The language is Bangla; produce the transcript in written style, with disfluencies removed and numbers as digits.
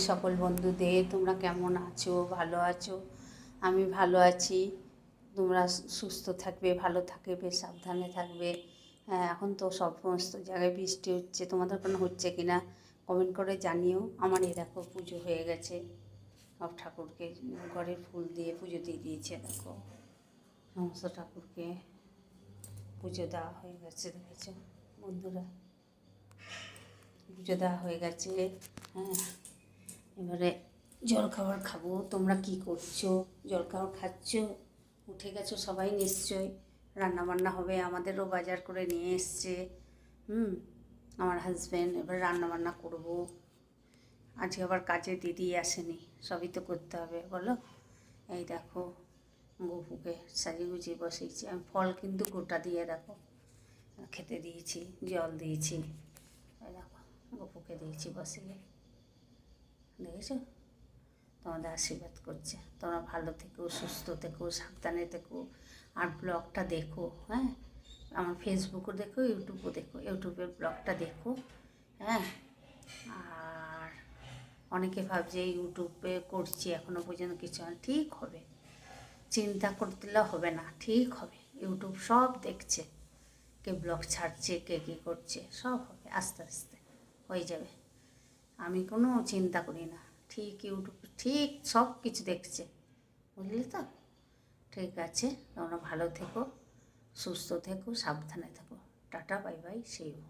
সকল বন্ধুদের তোমরা কেমন আছো, ভালো আছো? আমি ভালো আছি। তোমরা সুস্থ থাকবে, ভালো থাকবে, সাবধানে থাকবে। হ্যাঁ, এখন তো সমস্ত জায়গায় বৃষ্টি হচ্ছে, তোমাদের ওখানে হচ্ছে কি না কমেন্ট করে জানিও। আমার এই দেখো পুজো হয়ে গেছে, সব ঠাকুরকে ঘরের ফুল দিয়ে পুজো দিয়ে দিয়েছে। দেখো সমস্ত ঠাকুরকে পুজো দেওয়া হয়ে গেছে, দেখেছো বন্ধুরা? পুজো দেওয়া হয়ে গেছে। হ্যাঁ, এবারে জলখাবার খাবো। তোমরা কি করছো? জলখাবার খাচ্ছ? উঠে গেছো সবাই নিশ্চয়। রান্নাবান্না হবে, আমাদেরও বাজার করে নিয়ে এসছে। আমার হাজব্যান্ড। এবার রান্নাবান্না করব। আজকে আবার কাজে দিদি আসেনি, সবই তো করতে হবে বলো। এই দেখো গপুকে সাজিয়ে গুছিয়ে বসিয়েছি। আমি ফল কিন্তু গোটা দিয়ে দেখো খেতে দিয়েছি, জল দিয়েছি। এই দেখো গপুকে দিয়েছি বসিয়ে, দেখেছো? তোমাদের আশীর্বাদ করছে। তোমরা ভালো থেকো, সুস্থ থেকো, সাবধানে থেকো। আর ব্লগটা দেখো। হ্যাঁ, আমার ফেসবুকও দেখো, ইউটিউবও দেখো। ইউটিউবের ব্লগটা দেখো। হ্যাঁ, আর অনেকে ভাবছে ইউটিউবে করছি এখনও পর্যন্ত কিছু না, ঠিক হবে। চিন্তা করতে হবে না, ঠিক হবে। ইউটিউব সব দেখছে, কে ব্লগ ছাড়ছে, কে কী করছে, সব হবে আস্তে আস্তে হয়ে যাবে। আমি কোনো চিন্তা করি না, ঠিক ইউটিউব ঠিক সব কিছু দেখছে, বুঝলি তো? ঠিক আছে, তোমরা ভালো থেকো, সুস্থ থেকো, সাবধানে থেকো। Tata, bye bye, see you.